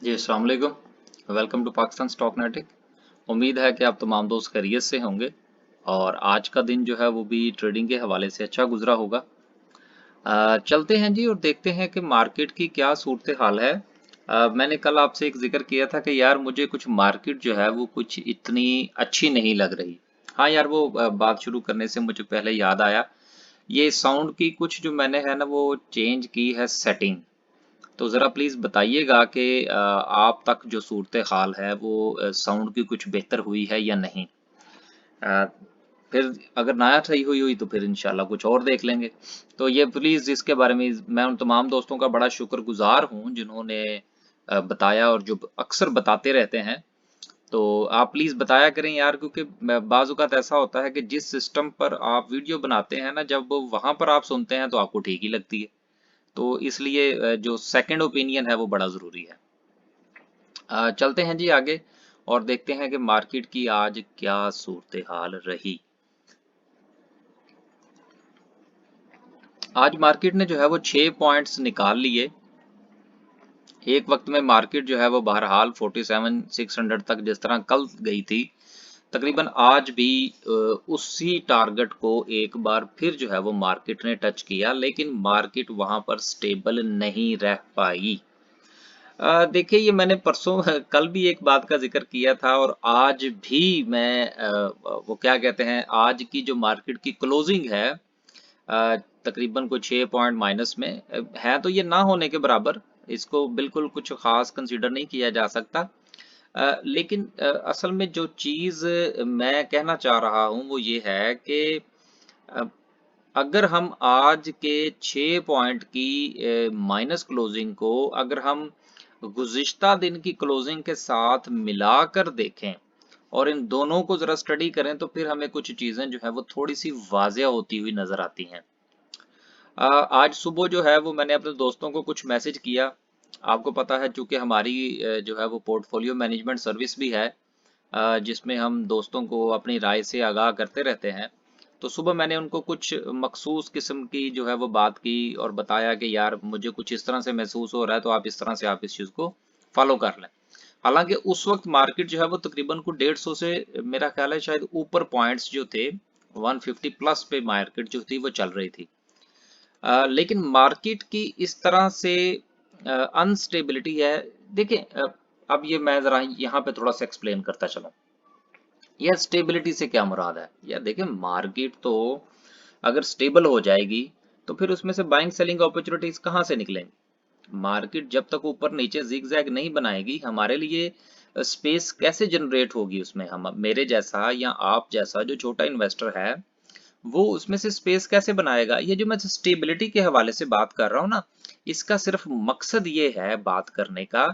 जी अस्सलाम वालेकुम। Welcome to Pakistan stock नाटिक। उम्मीद है कि आप तमाम दोस्त खैरियत से होंगे और आज का दिन जो है वो भी ट्रेडिंग के हवाले से अच्छा गुजरा होगा। चलते हैं जी और देखते हैं कि मार्केट की क्या सूरत हाल है। मैंने कल आपसे एक जिक्र किया था कि यार मुझे कुछ मार्केट जो है वो कुछ इतनी अच्छी नहीं लग रही। हाँ यार वो बात शुरू करने से मुझे पहले याद आया, ये साउंड की कुछ जो मैंने है ना वो चेंज की है सेटिंग। तो ज़रा प्लीज़ बताइएगा कि आप तक जो सूरत हाल है वो साउंड की कुछ बेहतर हुई है या नहीं। अ, फिर अगर ना सही हुई हुई तो फिर इंशाल्लाह कुछ और देख लेंगे। तो ये प्लीज़ इसके बारे में मैं उन तमाम दोस्तों का बड़ा शुक्रगुजार हूँ जिन्होंने बताया और जो अक्सर बताते रहते हैं। तो आप प्लीज़ बताया करें यार, क्योंकि बाज़ औक़ात ऐसा होता है कि जिस सिस्टम पर आप वीडियो बनाते हैं ना, जब वहाँ पर आप सुनते हैं तो आपको ठीक ही लगती है। तो इसलिए जो सेकंड ओपिनियन है वो बड़ा ज़रूरी है। चलते हैं जी आगे और देखते हैं कि मार्केट की आज क्या सूरत हाल रही। आज मार्केट ने जो है वो 6 पॉइंट्स निकाल लिए। एक वक्त में मार्केट जो है वो बहरहाल 47,600 तक जिस तरह कल गई थी, तकरीबन आज भी उसी टारगेट को एक बार फिर जो है वो मार्केट ने टच किया, लेकिन मार्केट वहां पर स्टेबल नहीं रह पाई। देखिए, ये मैंने परसों कल भी एक बात का ज़िक्र किया था और आज भी मैं वो क्या कहते हैं, आज की जो मार्केट की क्लोजिंग है तकरीबन कुछ 6 पॉइंट माइनस में है, तो ये ना होने के बराबर। इसको बिल्कुल कुछ ख़ास कंसीडर नहीं किया जा सकता। लेकिन असल में जो चीज़ मैं कहना चाह रहा हूँ वो ये है कि अ, अगर हम आज के 6 पॉइंट की माइनस क्लोजिंग को अगर हम गुज़िश्ता दिन की क्लोजिंग के साथ मिलाकर देखें और इन दोनों को ज़रा स्टडी करें तो फिर हमें कुछ चीज़ें जो है वो थोड़ी-सी वाज़िया होती हुई नज़र आती हैं। आज सुबह जो है वो मैंने अपने दोस्तों को कुछ मैसेज किया। आपको पता है, चूँकि हमारी जो है वो पोर्टफोलियो मैनेजमेंट सर्विस भी है, जिसमें हम दोस्तों को अपनी राय से आगाह करते रहते हैं। तो सुबह मैंने उनको कुछ मखसूस किस्म की जो है वो बात की और बताया कि यार मुझे कुछ इस तरह से महसूस हो रहा है, तो आप इस तरह से आप इस चीज़ को फॉलो कर लें। हालांकि उस वक्त मार्केट जो है वो तकरीबन को 150 से मेरा ख्याल है शायद ऊपर पॉइंट्स जो थे 150 प्लस पे मार्केट जो थी वो चल रही थी। लेकिन मार्केट की इस तरह से अनस्टेबिलिटी है। देखिए, अब ये मैं जरा यहाँ पे थोड़ा सा एक्सप्लेन करता चलूं। यह स्टेबिलिटी से क्या मुराद है? या देखिए, मार्केट तो अगर स्टेबल हो जाएगी तो फिर उसमें से बाइंग सेलिंग अपॉर्चुनिटीज कहाँ से निकलेंगी? मार्केट जब तक ऊपर नीचे जिगजैग नहीं बनाएगी, हमारे लिए स्पेस कैसे जनरेट होगी उसमें? हम मेरे जैसा या आप जैसा जो छोटा इन्वेस्टर है वो उसमें से स्पेस कैसे बनाएगा? ये जो मैं स्टेबिलिटी के हवाले से बात कर रहा हूँ ना, इसका सिर्फ मकसद ये है बात करने का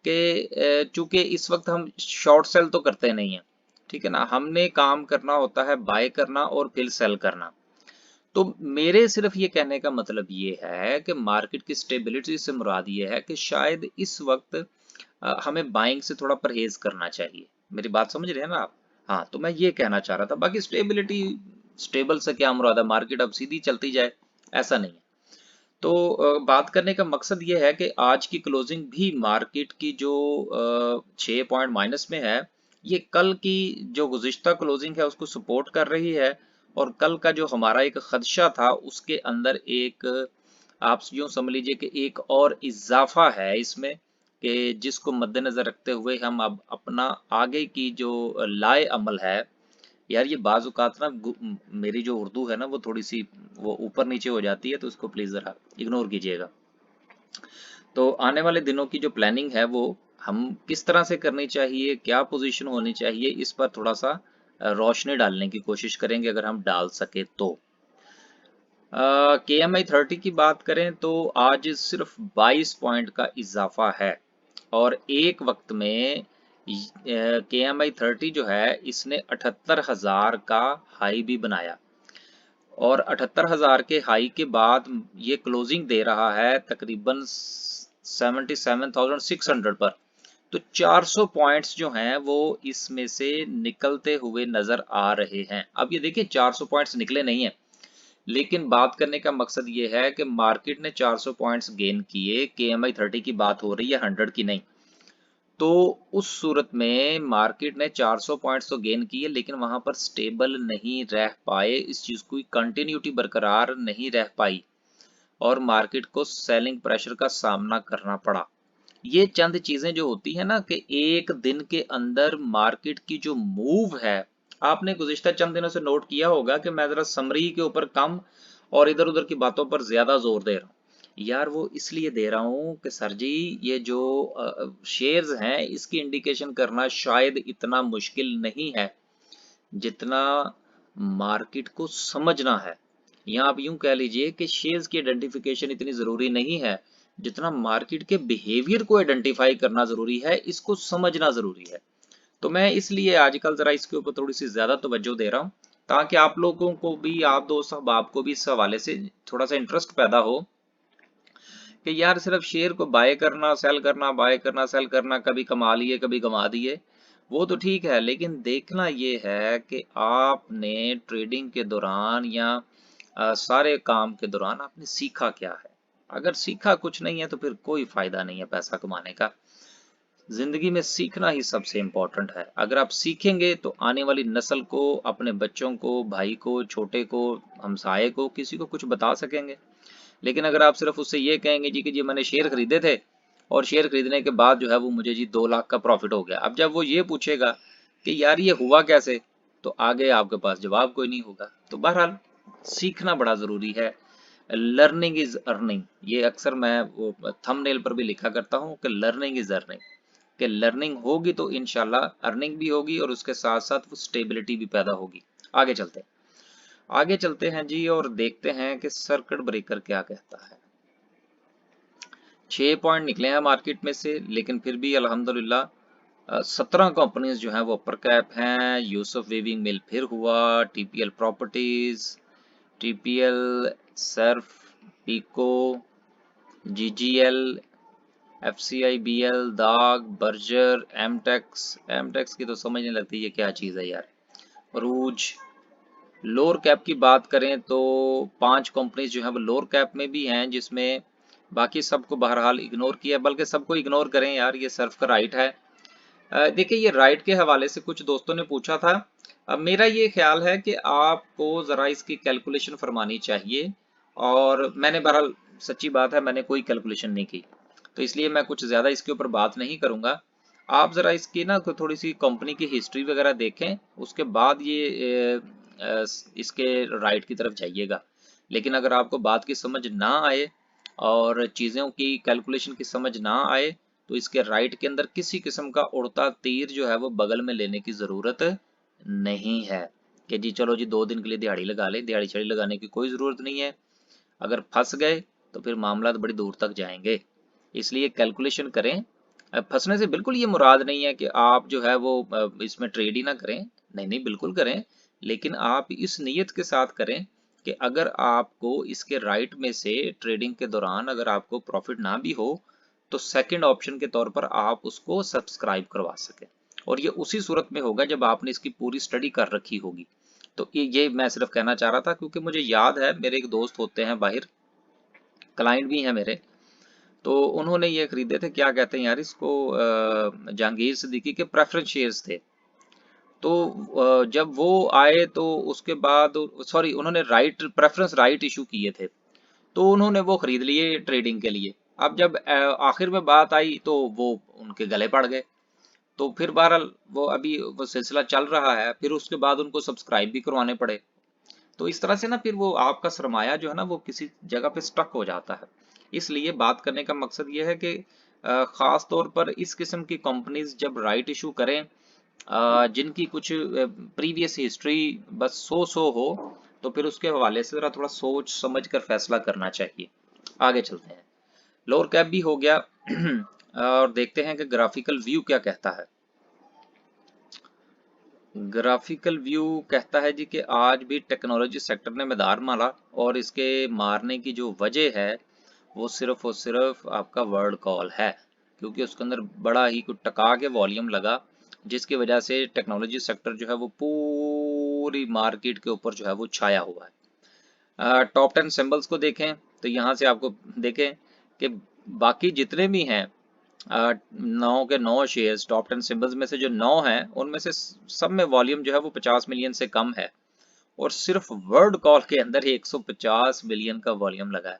कि चूंकि इस वक्त हम शॉर्ट सेल तो करते नहीं है, ठीक है ना, हमने काम करना होता है बाय करना और फिर सेल करना। तो मेरे सिर्फ ये कहने का मतलब ये है कि मार्केट की स्टेबिलिटी से मुराद ये है कि शायद इस वक्त हमें बाइंग से थोड़ा परहेज करना चाहिए। मेरी बात समझ रहे हैं ना आप? हाँ, तो मैं ये कहना चाह रहा था। बाकी स्टेबिलिटी, स्टेबल से क्या मुराद है? मार्केट अब सीधी चलती जाए, ऐसा नहीं है। तो बात करने का मकसद ये है कि आज की क्लोजिंग भी मार्केट की जो 6 पॉइंट माइनस में है, ये कल की जो गुज़िश्ता क्लोजिंग है उसको सपोर्ट कर रही है। और कल का जो हमारा एक खदशा था उसके अंदर एक, आप यूं समझ लीजिए कि एक और इजाफा है इसमें, कि जिसको मद्देनजर रखते हुए हम अब अपना आगे की जो लाए अमल है। यार ये बाज़ औक़ात ना मेरी जो उर्दू है ना वो थोड़ी-सी वो ऊपर नीचे हो जाती है, तो उसको प्लीज़ ज़रा इग्नोर कीजिएगा। तो आने वाले दिनों की जो प्लानिंग है वो हम किस तरह से करनी चाहिए, क्या पोज़ीशन होनी चाहिए, इस पर थोड़ा-सा रोशनी डालने की कोशिश करेंगे अगर हम डाल सके तो। केएमआई 30 की बात करें तो आज सिर्फ 22 पॉइंट का इजाफा है और एक वक्त में केएमआई 30 जो है इसने 78,000 का हाई भी बनाया और 78,000 के हाई के बाद ये क्लोजिंग दे रहा है तकरीबन 77,600 पर। तो 400 पॉइंट्स जो हैं वो इसमें से निकलते हुए नजर आ रहे हैं। अब ये देखिए, 400 पॉइंट्स निकले नहीं है, लेकिन बात करने का मकसद ये है कि मार्केट ने 400 पॉइंट्स गेन किए। केएमआई 30 की बात हो रही है, 100 की नहीं। तो उस सूरत में मार्केट ने 400 पॉइंट्स तो गेन किए, लेकिन वहां पर स्टेबल नहीं रह पाए, इस चीज की कंटिन्यूटी बरकरार नहीं रह पाई और मार्केट को सेलिंग प्रेशर का सामना करना पड़ा। ये चंद चीजें जो होती है ना कि एक दिन के अंदर मार्केट की जो मूव है, आपने गुज़िश्ता चंद दिनों से नोट किया होगा कि मैं जरा समरी के ऊपर कम और इधर उधर की बातों पर ज्यादा जोर दे रहा हूँ। यार वो इसलिए दे रहा हूँ कि सर जी ये जो शेयर्स हैं इसकी इंडिकेशन करना शायद इतना मुश्किल नहीं है जितना मार्केट को समझना है। या आप यूं कह लीजिए कि शेयर्स की आइडेंटिफिकेशन इतनी जरूरी नहीं है जितना मार्केट के बिहेवियर को आइडेंटिफाई करना जरूरी है, इसको समझना जरूरी है। तो मैं इसलिए आजकल जरा इसके ऊपर थोड़ी सी ज्यादा तवज्जो दे रहा हूँ ताकि आप लोगों को भी, आप दोस्त अहबाब को भी इस हवाले से थोड़ा सा इंटरेस्ट पैदा हो कि यार सिर्फ शेयर को बाय करना सेल करना, बाय करना सेल करना, कभी कमा लिए कभी गंवा दिए, वो तो ठीक है, लेकिन देखना ये है कि आपने ट्रेडिंग के दौरान या सारे काम के दौरान आपने सीखा क्या है। अगर सीखा कुछ नहीं है तो फिर कोई फायदा नहीं है पैसा कमाने का। जिंदगी में सीखना ही सबसे इम्पोर्टेंट है। अगर आप सीखेंगे तो आने वाली नस्ल को, अपने बच्चों को, भाई को, छोटे को, हमसाये को, किसी को कुछ बता सकेंगे। लेकिन अगर आप सिर्फ उससे ये कहेंगे जी कि जी मैंने शेयर खरीदे थे और शेयर खरीदने के बाद जो है वो मुझे जी 2 लाख का प्रॉफिट हो गया, अब जब वो ये पूछेगा कि यार ये हुआ कैसे, तो आगे आपके पास जवाब कोई नहीं होगा। तो बहरहाल सीखना बड़ा जरूरी है। लर्निंग इज अर्निंग, ये अक्सर मैं वो थंबनेल पर भी लिखा करता हूँ कि लर्निंग इज अर्निंग, कि लर्निंग होगी तो इंशाल्लाह अर्निंग भी होगी और उसके साथ साथ वो स्टेबिलिटी भी पैदा होगी। आगे चलते हैं, आगे चलते हैं जी और देखते हैं कि सर्किट ब्रेकर क्या कहता है। 6 पॉइंट निकले हैं मार्केट में से, लेकिन फिर भी अल्हम्दुलिल्लाह 17 कंपनीज जो हैं वो अपर कैप हैं। यूसुफ वीविंग मिल फिर हुआ, टीपीएल प्रॉपर्टीज, टीपीएल, सर्फ, पीको, जीजीएल, एफसीआईबीएल, दाग, बर्जर, एमटेक्स की तो समझ नहीं लगती ये क्या चीज़ है यार, रूज। लोअर कैप की बात करें तो 5 कंपनीज जो है वो लोअर कैप में भी हैं, जिसमें बाकी सबको बहरहाल इग्नोर किया, बल्कि सबको इग्नोर करें यार, ये सर्फ का राइट है। देखिए ये राइट के हवाले से कुछ दोस्तों ने पूछा था। अब मेरा ये ख्याल है कि आपको ज़रा इसकी कैलकुलेशन फरमानी चाहिए, और मैंने बहरहाल, सच्ची बात है, मैंने कोई कैलकुलेशन नहीं की, तो इसलिए मैं कुछ ज़्यादा इसके ऊपर बात नहीं करूँगा। आप ज़रा इसकी ना थोड़ी सी कंपनी की हिस्ट्री वगैरह देखें, उसके बाद ये इसके राइट की तरफ जाइएगा। लेकिन अगर आपको बात की समझ ना आए और चीज़ों की कैलकुलेशन की समझ ना आए, तो इसके राइट के अंदर किसी किस्म का उड़ता तीर जो है वो बगल में लेने की ज़रूरत नहीं है कि जी चलो जी 2 दिन के लिए दिहाड़ी लगा ले। दिहाड़ी छड़ी लगाने की कोई ज़रूरत नहीं है। अगर फंस गए तो फिर मामला बड़ी दूर तक जाएंगे। इसलिए कैलकुलेशन करें। फंसने से बिल्कुल ये मुराद नहीं है कि आप जो है वो इसमें ट्रेड ही ना करें, नहीं नहीं बिल्कुल करें, लेकिन आप इस नीयत के साथ करें कि अगर आपको इसके राइट में से ट्रेडिंग के दौरान अगर आपको प्रॉफिट ना भी हो, तो सेकंड ऑप्शन के तौर पर आप उसको सब्सक्राइब करवा सकें, और ये उसी सूरत में होगा जब आपने इसकी पूरी स्टडी कर रखी होगी। तो ये मैं सिर्फ कहना चाह रहा था, क्योंकि मुझे याद है मेरे एक दोस्त होते हैं बाहर, क्लाइंट भी हैं मेरे, तो उन्होंने ये खरीदे थे, क्या कहते हैं यार इसको, जहांगीर सिद्दीकी के प्रेफरेंस शेयर्स थे। तो जब वो आए तो उसके बाद, सॉरी, उन्होंने राइट प्रेफरेंस राइट इशू किए थे, तो उन्होंने वो खरीद लिए ट्रेडिंग के लिए। अब जब आखिर में बात आई तो वो उनके गले पड़ गए। तो फिर बहरहाल वो अभी वो सिलसिला चल रहा है, फिर उसके बाद उनको सब्सक्राइब भी करवाने पड़े। तो इस तरह से ना फिर वो आपका सरमाया जो है ना वो किसी जगह पे स्टक हो जाता है। इसलिए बात करने का मकसद ये है कि खास तौर पर इस किस्म की कंपनीज जब राइट इशू करें, जिनकी कुछ प्रीवियस हिस्ट्री बस सो हो, तो फिर उसके हवाले से जरा थोड़ा सोच समझ कर फैसला करना चाहिए। आगे चलते हैं, लोअर कैप भी हो गया और देखते हैं कि ग्राफिकल व्यू क्या कहता है। ग्राफिकल व्यू कहता है जी कि आज भी टेक्नोलॉजी सेक्टर ने मदार मारा, और इसके मारने की जो वजह है वो सिर्फ और सिर्फ आपका वर्ल्ड कॉल है, क्योंकि उसके अंदर बड़ा ही कुछ टका के वॉल्यूम लगा, जिसकी वजह से टेक्नोलॉजी सेक्टर जो है वो पूरी मार्केट के ऊपर जो है वो छाया हुआ है। टॉप 10 सिंबल्स को देखें तो यहाँ से आपको देखें कि बाकी जितने भी हैं 9 के 9 शेयर्स, टॉप 10 सिंबल्स में से जो 9 हैं उनमें से सब में वॉल्यूम जो है वो 50 मिलियन से कम है, और सिर्फ वर्ड कॉल के अंदर ही 150 मिलियन का वॉल्यूम लगा है।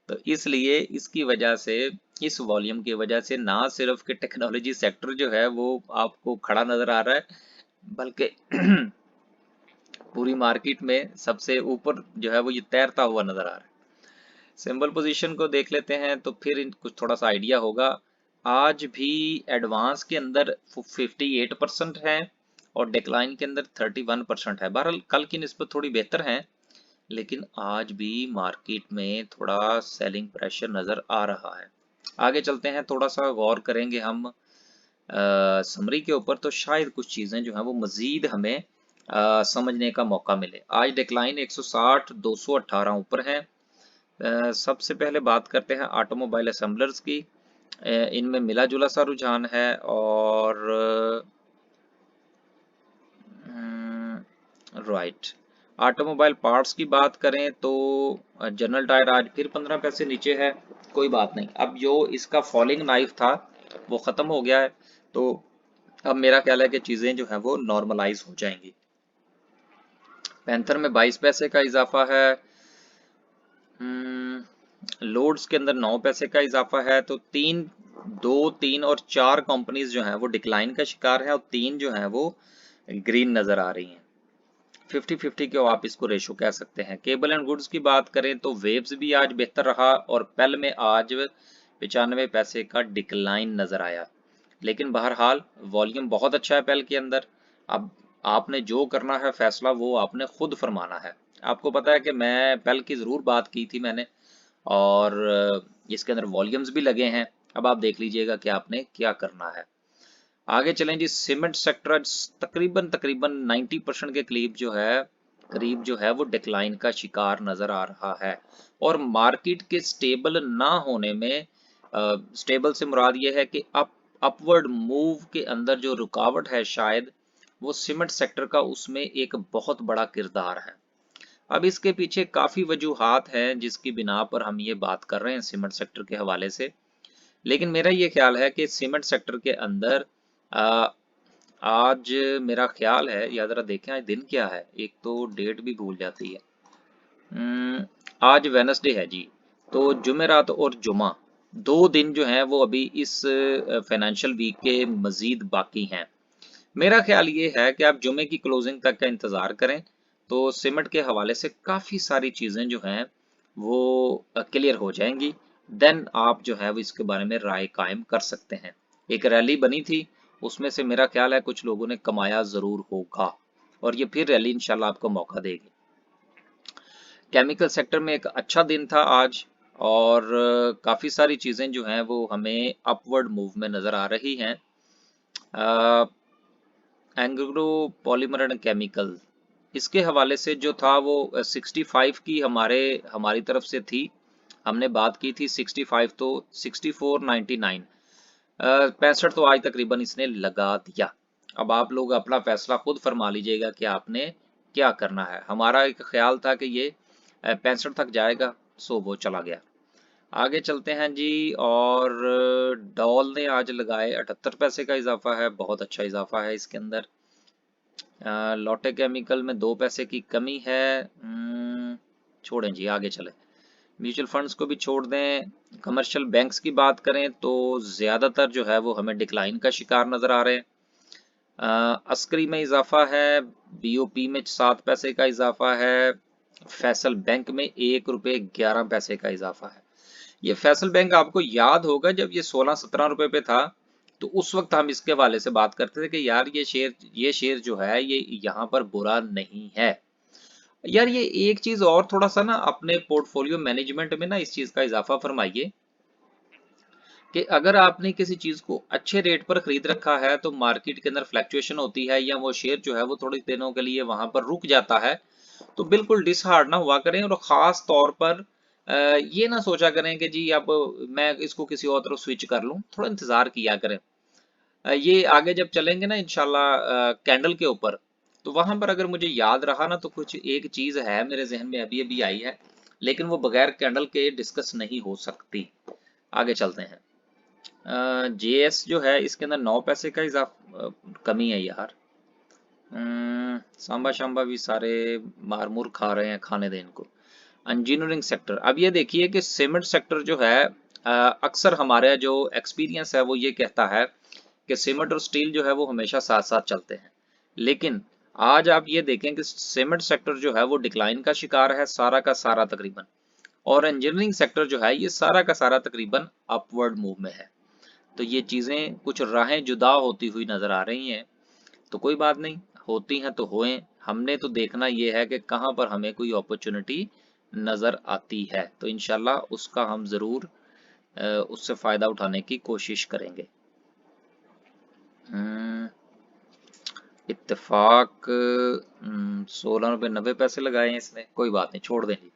तो इसलिए इसकी वजह से, इस वॉल्यूम की वजह से ना सिर्फ कि टेक्नोलॉजी सेक्टर जो है वो आपको खड़ा नजर आ रहा है, बल्कि पूरी मार्केट में सबसे ऊपर जो है वो ये तैरता हुआ नजर आ रहा है। सिंबल पोजीशन को देख लेते हैं तो फिर कुछ थोड़ा सा आइडिया होगा। आज भी एडवांस के अंदर 58% है और डिक्लाइन के अंदर 31% है। बहरहाल कल की निस्बत थोड़ी बेहतर है, लेकिन आज भी मार्केट में थोड़ा सेलिंग प्रेशर नजर आ रहा है। आगे चलते हैं, थोड़ा सा गौर करेंगे हम समरी के ऊपर, तो शायद कुछ चीजें जो हैं वो मजीद हमें समझने का मौका मिले। आज डिक्लाइन 160, 218 ऊपर है। सबसे पहले बात करते हैं ऑटोमोबाइल असेंबलर्स की। इनमें मिला जुला सा रुझान है, और राइट, ऑटोमोबाइल पार्ट्स की बात करें तो जनरल टायर आज फिर 15 पैसे नीचे है। कोई बात नहीं, अब जो इसका फॉलिंग नाइफ था वो खत्म हो गया है, तो अब मेरा ख्याल है कि चीजें जो है वो नॉर्मलाइज हो जाएंगी। पैंथर में 22 पैसे का इजाफा है। लोड्स के अंदर 9 पैसे का इजाफा है। तो 3 और 4 कंपनीज जो हैं वो डिक्लाइन का शिकार है, और 3 जो हैं वो ग्रीन नजर आ रही हैं। 50-50 के आप इसको रेशो कह सकते हैं। केबल एंड गुड्स की बात करें तो वेव्स भी आज बेहतर रहा, और पेल में आज 95 पैसे का डिक्लाइन नजर आया। लेकिन बहरहाल वॉल्यूम बहुत अच्छा है पेल के अंदर। अब आपने जो करना है फैसला वो आपने खुद फरमाना है। आपको पता है कि मैं पेल की जरूर बात की थी मैंने, और इसके अंदर वॉल्यूम्स भी लगे हैं। अब आप देख लीजिएगा कि आपने क्या करना है। आगे चलें जी, सीमेंट सेक्टर तकरीबन तकरीबन 90% के करीब जो है वो डिक्लाइन का शिकार नजर आ रहा है। और मार्केट के स्टेबल ना होने में, स्टेबल से मुराद ये है कि अपवर्ड मूव के अंदर जो रुकावट है, शायद वो सीमेंट सेक्टर का उसमें एक बहुत बड़ा किरदार है। अब इसके पीछे काफी वजूहात हैं जिसकी बिना पर हम ये बात कर रहे हैं सीमेंट सेक्टर के हवाले से। लेकिन मेरा ये ख्याल है कि सीमेंट सेक्टर के अंदर आ, आज मेरा ख्याल है, या जरा देखें आज दिन क्या है, एक तो डेट भी भूल जाती है। आज वेनसडे है जी, तो जुमेरात और जुमा 2 दिन जो हैं वो अभी इस फाइनेंशियल वीक के मजीद बाकी हैं। मेरा ख्याल ये है कि आप जुमे की क्लोजिंग तक का इंतजार करें, तो सीमेंट के हवाले से काफी सारी चीजें जो हैं वो क्लियर हो जाएंगी। देन आप जो है वो इसके बारे में राय कायम कर सकते हैं। एक रैली बनी थी, उसमें से मेरा ख्याल है कुछ लोगों ने कमाया जरूर होगा, और ये फिर रैली इंशाल्लाह आपको मौका देगी। केमिकल सेक्टर में एक अच्छा दिन था आज, और काफी सारी चीजें जो हैं वो हमें अपवर्ड मूव में नजर आ रही हैं। एंग्रो पॉलीमर एंड केमिकल, इसके हवाले से जो था वो 65 की हमारी तरफ से थी। हमने बात की थी 65, तो 64.99, 65 तो आज तकरीबन इसने लगा दिया। अब आप लोग अपना फैसला खुद फरमा लीजिएगा कि आपने क्या करना है। हमारा एक ख्याल था कि ये 65 तक जाएगा, सो वो चला गया। आगे चलते हैं जी, और डॉल ने आज लगाए 78 पैसे का इजाफा है, बहुत अच्छा इजाफा है इसके अंदर। लॉटे केमिकल में 2 पैसे की कमी है। छोड़ें जी, आगे चले। म्यूचुअल फंड्स को भी छोड़ दें। कमर्शियल बैंक्स की बात करें तो ज्यादातर जो है वो हमें डिक्लाइन का शिकार नजर आ रहे हैं। अस्करी में इजाफा है, बीओपी में 7 पैसे का इजाफा है, फैसल बैंक में 1 रुपये 11 पैसे का इजाफा है। ये फैसल बैंक आपको याद होगा जब ये 16-17 रुपए पे था, तो उस वक्त हम इसके हवाले से बात करते थे कि यार ये शेयर जो है ये यहाँ पर बुरा नहीं है। यार ये एक चीज और थोड़ा सा ना अपने पोर्टफोलियो मैनेजमेंट में ना इस चीज का इजाफा फरमाइए कि अगर आपने किसी चीज को अच्छे रेट पर खरीद रखा है, तो मार्केट के अंदर फ्लैक्चुएशन होती है या वो शेयर जो है वो थोड़ी दिनों के लिए वहां पर रुक जाता है, तो बिल्कुल डिसहार्ड ना हुआ करें, और खास तौर पर ये ना सोचा करें कि जी अब मैं इसको किसी और तरफ स्विच कर लूं। थोड़ा इंतजार किया करें। ये आगे जब चलेंगे ना इंशाल्लाह कैंडल के ऊपर, तो वहां पर अगर मुझे याद रहा ना, तो कुछ एक चीज है मेरे जहन में अभी अभी आई है, लेकिन वो बगैर कैंडल के डिस्कस नहीं हो सकती। आगे चलते हैं। जेएस जो है इसके अंदर 9 पैसे का कमी है यार। सांबा शांबा भी सारे मारमूर खा रहे हैं, खाने दें इनको। इंजीनियरिंग सेक्टर, अब ये देखिए कि सीमेंट सेक्टर जो है अक्सर हमारा जो एक्सपीरियंस है वो ये कहता है कि सीमेंट और स्टील जो है वो हमेशा साथ साथ चलते हैं, लेकिन आज आप ये देखें कि सीमेंट सेक्टर जो है वो डिक्लाइन का शिकार है सारा का सारा तकरीबन, और इंजीनियरिंग सेक्टर जो है ये सारा का सारा तकरीबन अपवर्ड मूव में है। तो ये चीज़ें कुछ राहें जुदा होती हुई नजर आ रही हैं, तो कोई बात नहीं, होती हैं तो होएं, हमने तो देखना ये है कि कहाँ पर हमें कोई अपॉर्चुनिटी नज़र आती है, तो इंशाल्लाह उसका हम ज़रूर उससे फ़ायदा उठाने की कोशिश करेंगे। इत्तेफाक 16 रुपये 90 पैसे लगाए हैं इसने, कोई बात नहीं, छोड़ दें जी।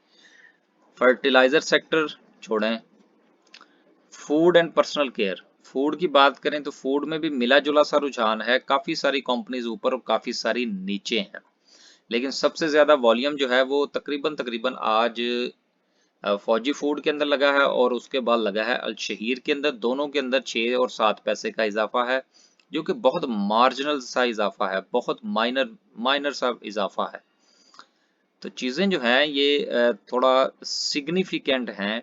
फर्टिलाइजर सेक्टर छोड़ें। Food and personal care, food की बात करें तो फूड में भी मिला जुला सा रुझान है, काफ़ी सारी कंपनीज ऊपर और काफ़ी सारी नीचे हैं, लेकिन सबसे ज़्यादा वॉल्यूम जो है वो तकरीबन तकरीबन आज फौजी फूड के अंदर लगा है और उसके बाद लगा है अल शहीर के अंदर, दोनों के अंदर 6 और 7 पैसे का इजाफा है, जो कि बहुत मार्जिनल सा इजाफा है, बहुत माइनर माइनर सा इजाफा है। तो चीज़ें जो हैं ये थोड़ा सिग्निफिकेंट हैं।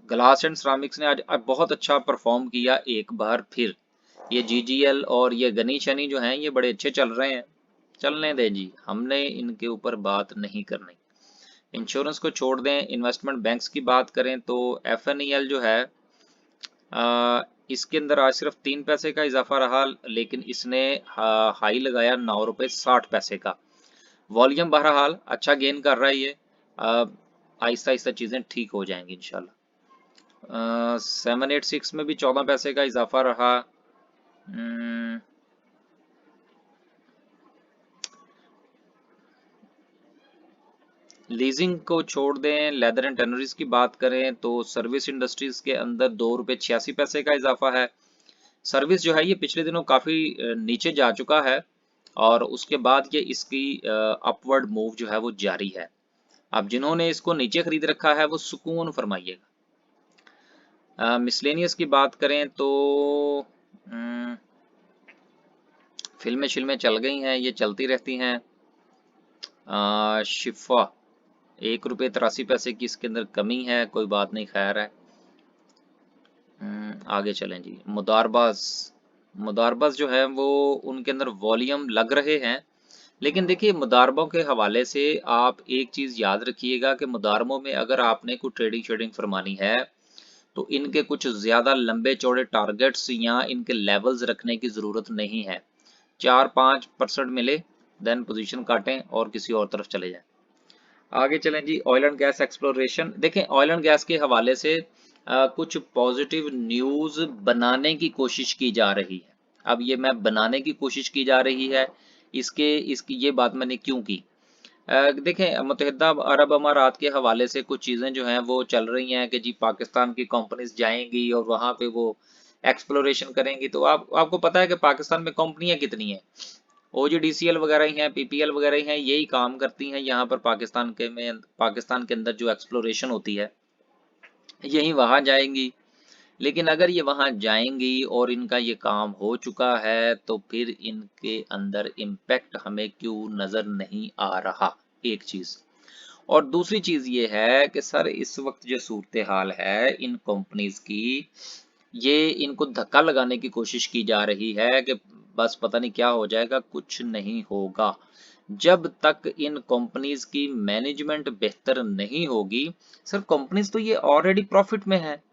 ग्लास एंड सिरामिक्स ने आज बहुत अच्छा परफॉर्म किया एक बार फिर। ये जीजीएल और ये गनी शनी जो हैं ये बड़े अच्छे चल रहे हैं, चलने दें जी, हमने इनके ऊपर बात नहीं करनी। इंश्योरेंस को छोड़ दें। इन्वेस्टमेंट बैंक्स की बात करें तो एफएनईएल जो है इसके अंदर आज सिर्फ 3 पैसे का इजाफा रहा, लेकिन इसने हाई लगाया 9 रुपये 60 पैसे का। वॉल्यूम बहरहाल अच्छा गेन कर रहा है ये, आहिस्ता आहिस्ता चीज़ें ठीक हो जाएंगी इंशाल्लाह। 786 में भी 14 पैसे का इजाफा रहा। लीजिंग को छोड़ दें। लेदर एंड टनरीज की बात करें तो सर्विस इंडस्ट्रीज के अंदर 2 रुपये 86 पैसे का इजाफा है। सर्विस जो है ये पिछले दिनों काफी नीचे जा चुका है और उसके बाद ये इसकी अपवर्ड मूव जो है वो जारी है। अब जिन्होंने इसको नीचे खरीद रखा है वो सुकून फरमाइएगा। मिसलेनियस की बात करें तो फिल्में शिल्में चल गई हैं, ये चलती रहती हैं। शिफा 1 रुपये 83 पैसे की इसके अंदर कमी है, कोई बात नहीं, खैर है। आगे चलें जी। मुदारबाज, मुदारबाज जो है वो उनके अंदर वॉल्यूम लग रहे हैं, लेकिन देखिए मुदारबों के हवाले से आप एक चीज़ याद रखिएगा कि मुदारबों में अगर आपने कोई ट्रेडिंग शेडिंग फरमानी है तो इनके कुछ ज़्यादा लंबे चौड़े टारगेट्स या इनके लेवल्स रखने की ज़रूरत नहीं है। 4-5% मिले देन पोजीशन काटें और किसी और तरफ चले जाएं। आगे चलें जी। ऑयल एंड गैस एक्सप्लोरेशन, देखें ऑयल एंड गैस के हवाले से कुछ पॉजिटिव न्यूज़ बनाने की कोशिश की जा रही है। अब ये मैं बनाने की कोशिश की जा रही है, इसकी ये बात मैंने क्यों की? देखें मुत्तहिदा अरब अमारात के हवाले से कुछ चीज़ें जो हैं वो चल रही हैं कि जी पाकिस्तान की कंपनीज जाएंगी और वहाँ पे वो एक्सप्लोरेशन करेंगी, तो आपको पता है कि पाकिस्तान में कंपनियां कितनी हैं, ओजीडीसीएल वगैरह ही हैं, पीपीएल वगैरह ही हैं, यही काम करती हैं यहाँ पर पाकिस्तान के अंदर जो एक्सप्लोरेशन होती है यही वहाँ जाएंगी। लेकिन अगर ये वहाँ जाएंगी और इनका ये काम हो चुका है तो फिर इनके अंदर इम्पैक्ट हमें क्यों नज़र नहीं आ रहा, एक चीज़। और दूसरी चीज़ ये है कि सर इस वक्त जो सूरत हाल है इन कंपनीज की, ये इनको धक्का लगाने की कोशिश की जा रही है कि बस पता नहीं क्या हो जाएगा, कुछ नहीं होगा। जब तक इन कंपनीज की मैनेजमेंट बेहतर नहीं होगी, सर कंपनीज तो ये ऑलरेडी प्रॉफिट में है,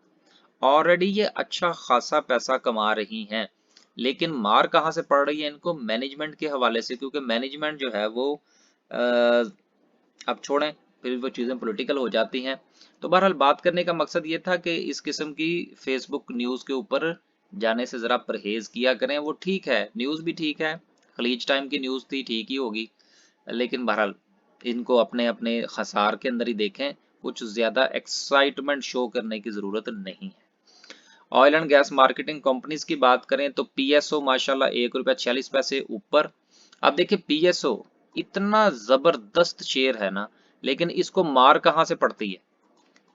ऑलरेडी ये अच्छा खासा पैसा कमा रही हैं, लेकिन मार कहाँ से पड़ रही है इनको? मैनेजमेंट के हवाले से, क्योंकि मैनेजमेंट जो है वो अब छोड़ें, फिर वो चीज़ें पॉलिटिकल हो जाती हैं। तो बहरहाल बात करने का मकसद ये था कि इस किस्म की फेसबुक न्यूज़ के ऊपर जाने से ज़रा परहेज़ किया करें। वो ठीक है, न्यूज़ भी ठीक है, खलीज टाइम की न्यूज़ थी, ठीक ही होगी, लेकिन बहरहाल इनको अपने अपने खसार के अंदर ही देखें, कुछ ज़्यादा एक्साइटमेंट शो करने की ज़रूरत नहीं है। Oil and gas marketing companies की बात करें तो पीएसओ माशाल्लाह 1 रुपया 46 पैसे ऊपर। अब देखिए पीएसओ इतना जबरदस्त शेयर है ना, लेकिन इसको मार कहाँ से पड़ती है?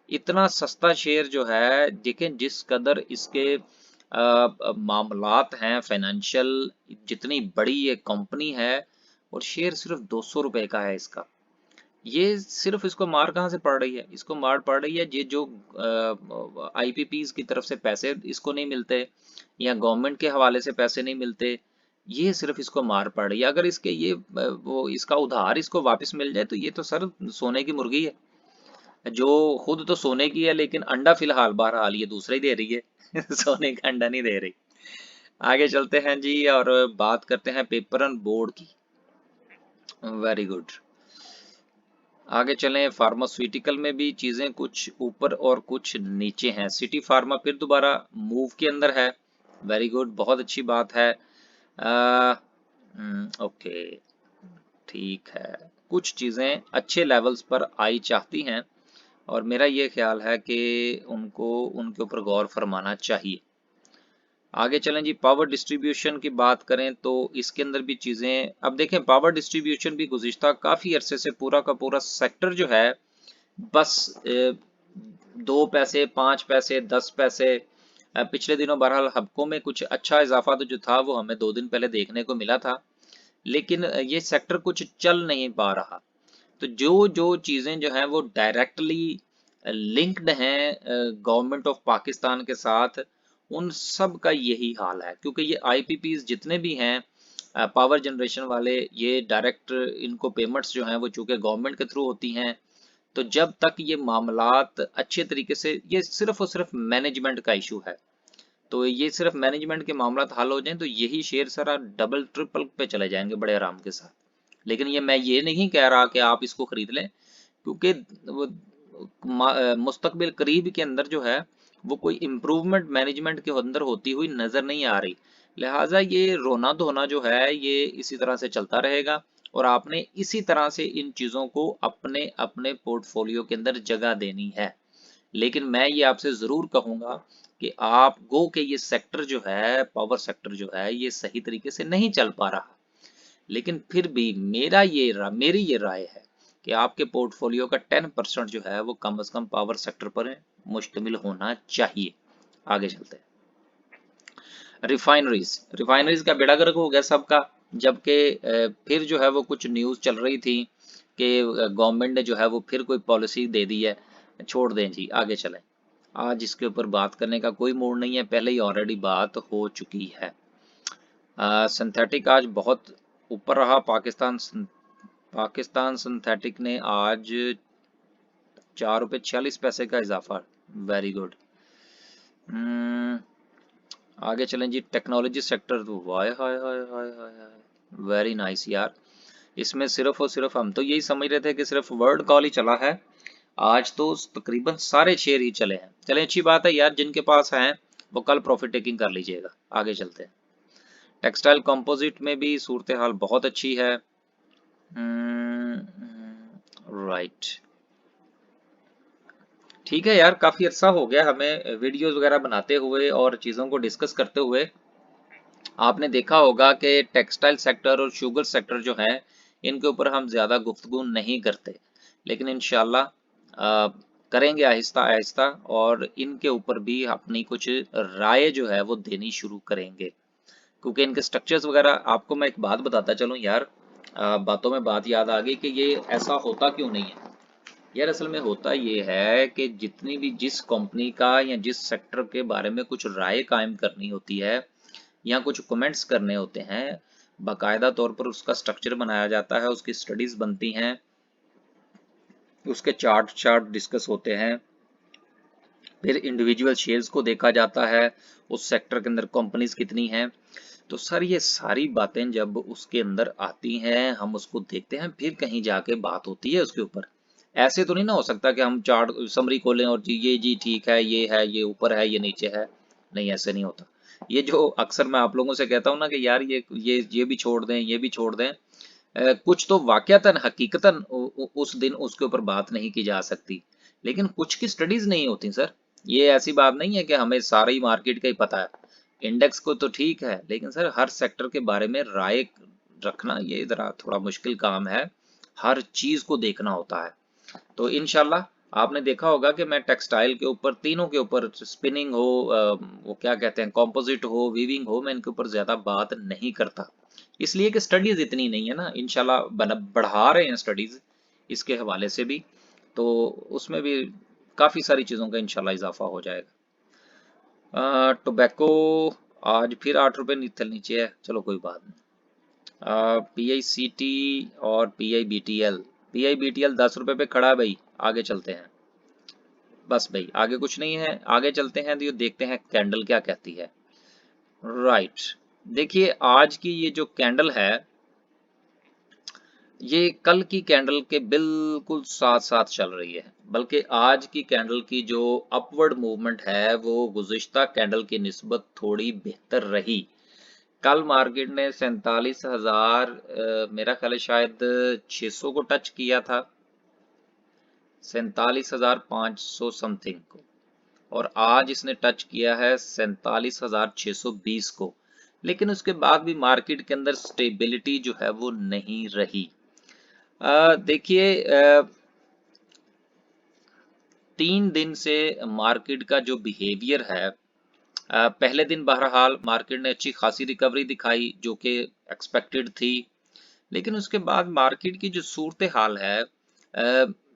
इतना सस्ता शेयर जो है, देखें जिस कदर इसके मामलात हैं फाइनेंशियल, जितनी बड़ी ये कंपनी है और शेयर सिर्फ 200 रुपए का है इसका। ये सिर्फ इसको मार कहाँ से पड़ रही है? इसको मार पड़ रही है ये जो आईपीपीज की तरफ से पैसे इसको नहीं मिलते या गवर्नमेंट के हवाले से पैसे नहीं मिलते, ये सिर्फ इसको मार पड़ रही है। अगर इसके ये वो इसका उधार इसको वापस मिल जाए तो ये तो सर सोने की मुर्गी है, जो खुद तो सोने की है लेकिन अंडा फिलहाल बहरहाल ये दूसरा ही दे रही है सोने का अंडा नहीं दे रही। आगे चलते हैं जी और बात करते हैं पेपर एंड बोर्ड की। Very good. आगे चलें, फार्मास्यूटिकल में भी चीजें कुछ ऊपर और कुछ नीचे हैं। सिटी फार्मा फिर दोबारा मूव के अंदर है। वेरी गुड, बहुत अच्छी बात है। ओके, ठीक है। कुछ चीजें अच्छे लेवल्स पर आई चाहती हैं और मेरा ये ख्याल है कि उनको उनके ऊपर गौर फरमाना चाहिए। आगे चलें जी, पावर डिस्ट्रीब्यूशन की बात करें तो इसके अंदर भी चीजें, अब देखें पावर डिस्ट्रीब्यूशन भी गुज़िश्ता काफी अरसे से पूरा का पूरा सेक्टर जो है बस 2 पैसे 5 पैसे 10 पैसे, पिछले दिनों बहरहाल हब्कों में कुछ अच्छा इजाफा तो जो था वो हमें 2 दिन पहले देखने को मिला था, लेकिन ये सेक्टर कुछ चल नहीं पा रहा। तो जो जो चीजें जो हैं वो डायरेक्टली लिंक्ड हैं गवर्नमेंट ऑफ पाकिस्तान के साथ, उन सब का यही हाल है, क्योंकि ये आईपीपीज जितने भी हैं पावर जनरेशन वाले, ये डायरेक्ट इनको पेमेंट्स जो हैं वो चूंकि गवर्नमेंट के थ्रू होती हैं। तो जब तक ये मामलात अच्छे तरीके से, ये सिर्फ और सिर्फ मैनेजमेंट का इशू है, तो ये सिर्फ मैनेजमेंट के मामलात हल हो जाएं तो यही शेयर सारा डबल ट्रिपल पे चले जाएंगे बड़े आराम के साथ। लेकिन ये मैं ये नहीं कह रहा कि आप इसको खरीद लें, क्योंकि वो मुस्तकबिल करीब के अंदर जो है वो कोई इम्प्रूवमेंट मैनेजमेंट के अंदर होती हुई नजर नहीं आ रही। लिहाजा ये रोना धोना जो है ये इसी तरह से चलता रहेगा और आपने इसी तरह से इन चीजों को अपने अपने पोर्टफोलियो के अंदर जगह देनी है। लेकिन मैं ये आपसे जरूर कहूंगा कि आप गो के ये सेक्टर जो है, पावर सेक्टर जो है, ये सही तरीके से नहीं चल पा रहा। लेकिन फिर भी मेरी ये राय है कि आपके पोर्टफोलियो का 10% जो है वो कम से कम पावर सेक्टर पर मुश्तमिल होना चाहिए। आगे चलते हैं, रिफाइनरीज। रिफाइनरीज का बेड़ा गर्क हो गया सबका, जबकि फिर जो है वो कुछ न्यूज चल रही थी कि गवर्नमेंट ने जो है वो फिर कोई पॉलिसी दे दी है। छोड़ दें जी, आगे चलें। आज इसके ऊपर बात करने का कोई मूड नहीं है, पहले ही ऑलरेडी बात हो चुकी है। सिंथेटिक आज बहुत ऊपर रहा। पाकिस्तान सिंथेटिक ने आज 4 रुपये 46 पैसे का इजाफा। Very good. आगे चलें जी, टेक्नोलॉजी सेक्टर। तो वाय हाय हाय हाय हाय हाय, वेरी नाइस यार। इसमें सिर्फ और सिर्फ हम तो यही समझ रहे थे कि सिर्फ वर्ड कॉल ही चला है, आज तो तकरीबन सारे शेयर ही चले हैं। चलें, अच्छी बात है यार, जिनके पास हैं वो कल प्रॉफिट टेकिंग कर लीजिएगा। आगे चलते हैं, टेक्सटाइल कंपोजिट में भी सूरत हाल बहुत अच्छी है। राइट, ठीक है यार, काफी अच्छा हो गया हमें वीडियोस वगैरह बनाते हुए और चीजों को डिस्कस करते हुए। आपने देखा होगा कि टेक्सटाइल सेक्टर और शुगर सेक्टर जो है इनके ऊपर हम ज्यादा गुफ्तगू नहीं करते, लेकिन इंशाल्लाह करेंगे आहिस्ता आहिस्ता और इनके ऊपर भी अपनी कुछ राय जो है वो देनी शुरू करेंगे, क्योंकि इनके स्ट्रक्चर्स वगैरह। आपको मैं एक बात बताता चलूं यार, बातों में बात याद आ गई कि ये ऐसा होता क्यों नहीं है यार। असल में होता ये है कि जितनी भी जिस कंपनी का या जिस सेक्टर के बारे में कुछ राय कायम करनी होती है या कुछ कमेंट्स करने होते हैं, बाकायदा तौर पर उसका स्ट्रक्चर बनाया जाता है, उसकी स्टडीज बनती हैं, उसके चार्ट चार्ट डिस्कस होते हैं, फिर इंडिविजुअल शेयर्स को देखा जाता है, उस सेक्टर के अंदर कंपनीज कितनी हैं। तो सर ये सारी बातें जब उसके अंदर आती हैं हम उसको देखते हैं, फिर कहीं जाके बात होती है उसके ऊपर। ऐसे तो नहीं ना हो सकता कि हम चार्ट समरी खोलें और जी ठीक है, ये ऊपर है, ये नीचे है। नहीं, ऐसे नहीं होता। ये जो अक्सर मैं आप लोगों से कहता हूँ ना कि यार ये भी छोड़ दें, ये भी छोड़ दें, कुछ तो वाकयातन हकीकतन उस दिन उसके ऊपर बात नहीं की जा सकती, लेकिन कुछ की स्टडीज नहीं होती सर। ये ऐसी बात नहीं है कि हमें सारी मार्केट का ही पता है। इंडेक्स को तो ठीक है, लेकिन सर हर सेक्टर के बारे में राय रखना ये जरा थोड़ा मुश्किल काम है, हर चीज को देखना होता है। तो इंशाल्लाह आपने देखा होगा कि मैं टेक्सटाइल के ऊपर, तीनों के ऊपर, स्पिनिंग हो, वो क्या कहते हैं, कॉम्पोजिट हो, वीविंग हो, मैं इनके ऊपर ज्यादा बात नहीं करता, इसलिए कि स्टडीज इतनी नहीं है ना। इंशाल्लाह बढ़ा रहे हैं स्टडीज इसके हवाले से भी, तो उसमें भी काफी सारी चीजों का इंशाल्लाह इजाफा हो जाएगा। टोबैको आज फिर 8 रुपए नीचे है, चलो कोई बात नहीं। PICT और PIBTL 10 रुपए पे खड़ा है भाई, आगे चलते हैं। बस भाई आगे कुछ नहीं है, आगे चलते हैं तो ये देखते हैं कैंडल क्या कहती है। राइट, देखिए आज की ये जो कैंडल है, ये कल की कैंडल के बिल्कुल साथ साथ चल रही है, बल्कि आज की कैंडल की जो अपवर्ड मूवमेंट है वो गुज़िश्ता कैंडल की निस्बत थोड़ी बेहतर रही। कल मार्केट ने 47,000 मेरा ख्याल है शायद 600 को टच किया था, 47,500 समथिंग को, और आज इसने टच किया है 47,620 को। लेकिन उसके बाद भी मार्केट के अंदर स्टेबिलिटी जो है वो नहीं रही। देखिए 3 दिन से मार्केट का जो बिहेवियर है, पहले दिन बहरहाल मार्केट ने अच्छी खासी रिकवरी दिखाई जो कि एक्सपेक्टेड थी, लेकिन उसके बाद मार्केट की जो सूरत हाल है,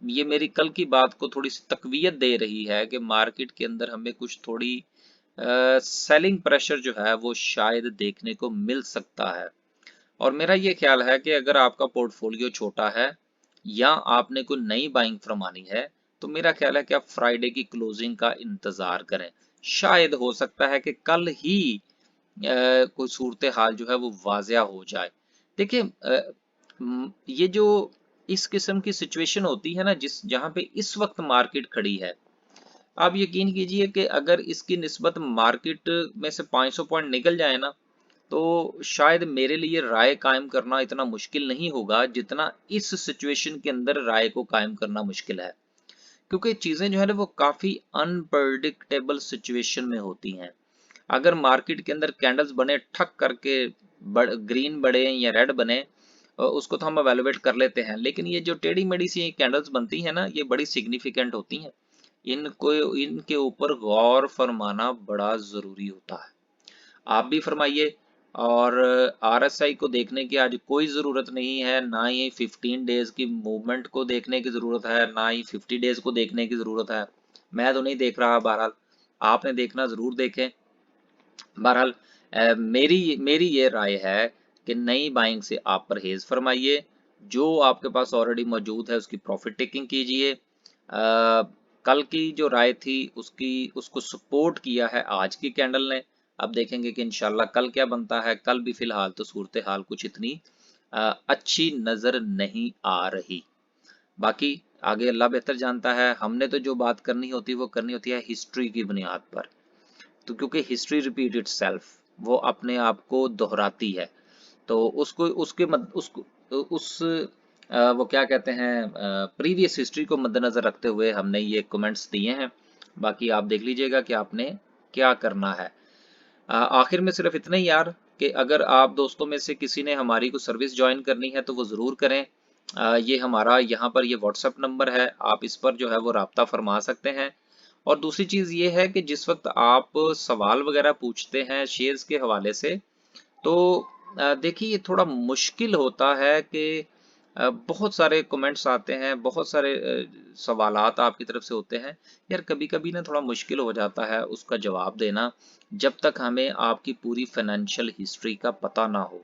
ये मेरी कल की बात को थोड़ी सी तकवीयत दे रही है कि मार्केट के अंदर हमें कुछ थोड़ी सेलिंग प्रेशर जो है वो शायद देखने को मिल सकता है। और मेरा ये ख्याल है कि अगर आपका पोर्टफोलियो छोटा है या आपने कोई नई बाइंग फरमानी है, तो मेरा ख्याल है कि आप फ्राइडे की क्लोजिंग का इंतजार करें। शायद हो सकता है कि कल ही कोई सूरत हाल जो है वो वाजिया हो जाए। देखिए ये जो इस किस्म की सिचुएशन होती है ना, जिस जहां पे इस वक्त मार्केट खड़ी है, आप यकीन कीजिए कि अगर इसकी निस्बत मार्केट में से 500 पॉइंट निकल जाए ना, तो शायद मेरे लिए राय कायम करना इतना मुश्किल नहीं होगा जितना इस सिचुएशन के अंदर राय को कायम करना मुश्किल है, क्योंकि चीजें जो है ना वो काफी अनप्रडिक्टेबल सिचुएशन में होती हैं। अगर मार्केट के अंदर कैंडल्स बने ठक करके, ग्रीन बने या रेड बने, उसको तो हम एवेलुएट कर लेते हैं, लेकिन ये जो टेढ़ी मेढ़ी सी कैंडल्स बनती है ना, ये बड़ी सिग्निफिकेंट होती हैं। इनको, इनके ऊपर गौर फरमाना बड़ा जरूरी होता है। आप भी फरमाइए। और RSI को देखने की आज कोई ज़रूरत नहीं है, ना ही 15 डेज की मूवमेंट को देखने की ज़रूरत है, ना ही 50 डेज को देखने की ज़रूरत है। मैं तो नहीं देख रहा, बहरहाल आपने देखना ज़रूर देखें। बहरहाल मेरी मेरी ये राय है कि नई बाइंग से आप परहेज फरमाइए, जो आपके पास ऑलरेडी मौजूद है उसकी प्रॉफिट टेकिंग कीजिए। कल की जो राय थी उसकी, उसको सपोर्ट किया है आज की कैंडल ने। अब देखेंगे कि इंशाल्लाह कल क्या बनता है। कल भी फिलहाल तो सूरत हाल कुछ इतनी अच्छी नजर नहीं आ रही। बाकी आगे अल्लाह बेहतर जानता है। हमने तो जो बात करनी होती है वो करनी होती है हिस्ट्री की बुनियाद पर, तो क्योंकि हिस्ट्री रिपीट इटसेल्फ, वो अपने आप को दोहराती है, तो उसको उसके मद उसको उस वो क्या कहते हैं, प्रीवियस हिस्ट्री को मद्देनजर रखते हुए हमने ये कमेंट्स दिए हैं। बाकी आप देख लीजिएगा कि आपने क्या करना है। आखिर में सिर्फ इतना ही यार, कि अगर आप दोस्तों में से किसी ने हमारी को सर्विस ज्वाइन करनी है तो वो ज़रूर करें। ये हमारा यहाँ पर ये व्हाट्सएप नंबर है, आप इस पर जो है वो राब्ता फरमा सकते हैं। और दूसरी चीज़ ये है कि जिस वक्त आप सवाल वगैरह पूछते हैं शेयर्स के हवाले से, तो देखिए ये थोड़ा मुश्किल होता है कि बहुत सारे कमेंट्स आते हैं, बहुत सारे सवालात आपकी तरफ से होते हैं। यार कभी कभी ना थोड़ा मुश्किल हो जाता है उसका जवाब देना, जब तक हमें आपकी पूरी फाइनेंशियल हिस्ट्री का पता ना हो।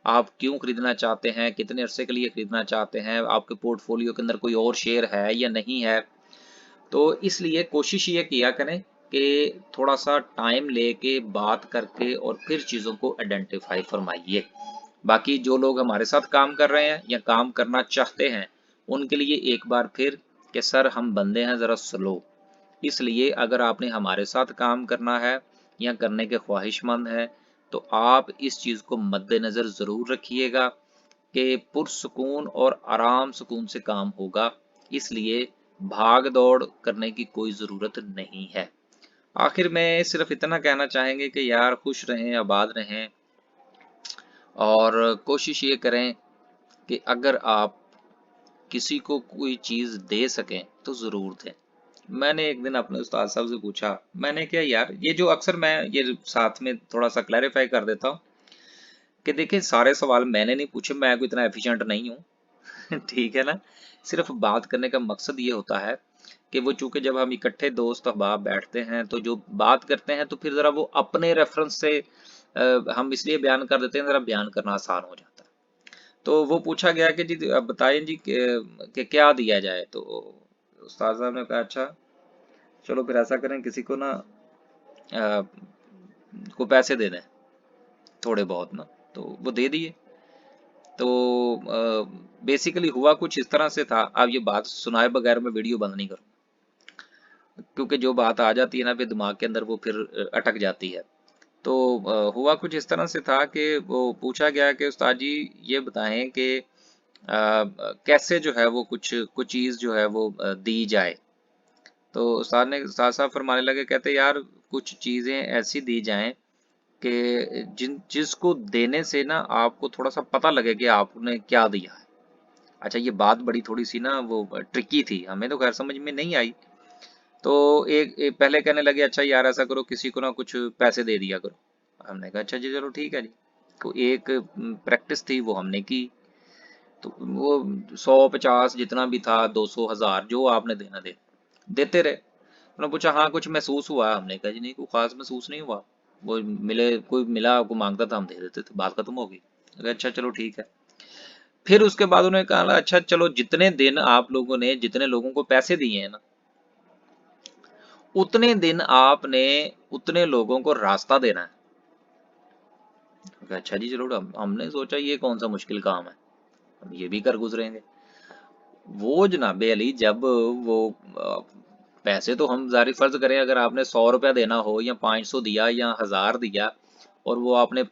आप क्यों खरीदना चाहते हैं, कितने अरसे के लिए खरीदना चाहते हैं, आपके पोर्टफोलियो के अंदर कोई और शेयर है या नहीं है। तो इसलिए कोशिश ये किया करें कि थोड़ा सा टाइम लेके बात करके और फिर चीज़ों को आइडेंटिफाई फरमाइए। बाकी जो लोग हमारे साथ काम कर रहे हैं या काम करना चाहते हैं, उनके लिए एक बार फिर कि सर हम बंदे हैं ज़रा स्लो। इसलिए अगर आपने हमारे साथ काम करना है या करने के ख्वाहिशमंद हैं, तो आप इस चीज़ को मद्देनज़र ज़रूर रखिएगा कि पुरसुकून और आराम सुकून से काम होगा। इसलिए भाग दौड़ करने की कोई ज़रूरत नहीं है। आखिर में सिर्फ इतना कहना चाहेंगे कि यार खुश रहें, आबाद रहें, और कोशिश ये करें कि अगर आप किसी को कोई चीज दे सकें तो जरूर दें। मैंने एक दिन अपने उस्ताद साहब से पूछा, मैंने क्या यार, ये जो अक्सर मैं ये साथ में थोड़ा सा क्लैरिफाई कर देता हूँ कि देखिए सारे सवाल मैंने नहीं पूछे, मैं कोई इतना एफिशिएंट नहीं हूँ ठीक है ना। सिर्फ बात करने का मकसद ये होता है कि वो चूंकि जब हम इकट्ठे दोस्त अहबाब बैठते हैं तो जो बात करते हैं तो फिर जरा वो अपने रेफरेंस से हम इसलिए बयान कर देते हैं, जरा बयान करना आसान हो जाता है। तो वो पूछा गया कि जी अब बताएं जी कि क्या दिया जाए। तो उस्ताद साहब ने कहा अच्छा चलो फिर ऐसा करें, किसी को ना को पैसे दे दें थोड़े बहुत ना। तो वो दे दिए। तो बेसिकली हुआ कुछ इस तरह से था, अब ये बात सुनाए बगैर मैं वीडियो बंद नहीं करूँ, क्योंकि जो बात आ जाती है ना फिर दिमाग के अंदर वो फिर अटक जाती है। तो हुआ कुछ इस तरह से था कि वो पूछा गया कि उस्ताद जी ये बताएं कि कैसे जो है वो कुछ कुछ चीज़ जो है वो दी जाए। तो उस्ताद साहब फरमाने लगे, कहते यार कुछ चीज़ें ऐसी दी जाएं कि जिसको देने से ना आपको थोड़ा सा पता लगे कि आपने क्या दिया है। अच्छा ये बात बड़ी थोड़ी सी ना वो ट्रिकी थी, हमें तो खैर समझ में नहीं आई। तो एक पहले कहने लगे अच्छा यार ऐसा करो किसी को ना कुछ पैसे दे दिया करो। हमने कहा अच्छा जी चलो ठीक है जी। तो एक प्रैक्टिस थी वो हमने की। तो वो 100 50 जितना भी था, 200 1000 जो आपने देना दे देते रहे। उन्होंने पूछा हाँ कुछ महसूस हुआ? हमने कहा जी नहीं कोई खास महसूस नहीं हुआ। वो मिले कोई मिला को मांगता था हम दे देते थे, बात खत्म हो गई। कहा, अच्छा चलो ठीक है। फिर उसके बाद उन्होंने कहा अच्छा चलो जितने दिन आप लोगों ने जितने लोगों को पैसे दिए हैं ना, उतने दिन आपने उतने लोगों को रास्ता देना है। कहा, अच्छा जी चलो, हमने सोचा ये कौन सा मुश्किल काम है, हम ये भी कर गुजरेंगे। वो जनाबे अली जब वो पैसे तो हम जारी फर्ज करें अगर आपने 100 रुपया देना हो या 500 दिया या 1000 दिया और वो आपने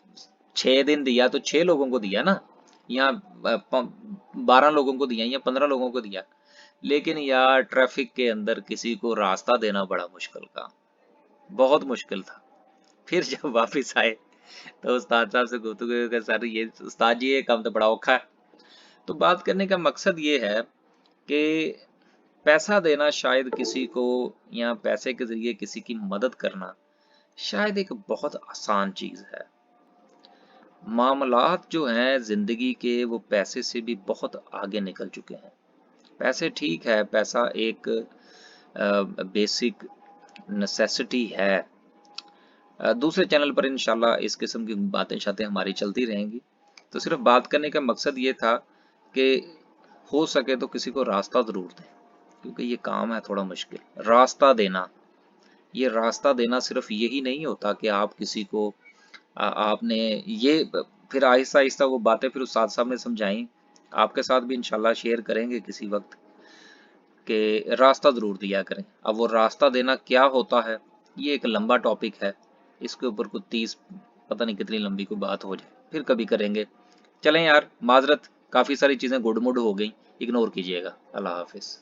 6 दिन दिया तो 6 लोगों को दिया ना, या 12 लोगों को दिया या 15 लोगों को दिया। लेकिन यार ट्रैफिक के अंदर किसी को रास्ता देना बड़ा मुश्किल काम, बहुत मुश्किल था। फिर जब वापिस आए तो उस्ताद साहब से गुफ्तगू कर, सर ये उस्ताद जी ये काम तो बड़ा औखा है। तो बात करने का मकसद ये है कि पैसा देना शायद किसी को या पैसे के जरिए किसी की मदद करना शायद एक बहुत आसान चीज है। मामलात जो हैं जिंदगी के वो पैसे से भी बहुत आगे निकल चुके हैं। पैसे ठीक है, पैसा एक बेसिक नेसेसिटी है। दूसरे चैनल पर इंशाल्लाह इस किस्म की बातें शातें हमारी चलती रहेंगी। तो सिर्फ बात करने का मकसद ये था कि हो सके तो किसी को रास्ता जरूर दें, क्योंकि ये काम है थोड़ा मुश्किल। रास्ता देना, ये रास्ता देना सिर्फ यही नहीं होता कि आप किसी को आपने ये फिर आहिस्ता आहिस्ता वो बातें फिर उस्ताद साहब ने समझाई, आपके साथ भी इंशाल्लाह शेयर करेंगे किसी वक्त, कि रास्ता जरूर दिया करें। अब वो रास्ता देना क्या होता है ये एक लंबा टॉपिक है, इसके ऊपर कुछ 30 पता नहीं कितनी लंबी कोई बात हो जाए, फिर कभी करेंगे। चलें यार, माजरत, काफ़ी सारी चीज़ें गुडमुड हो गई, इग्नोर कीजिएगा। अल्लाह हाफिज़।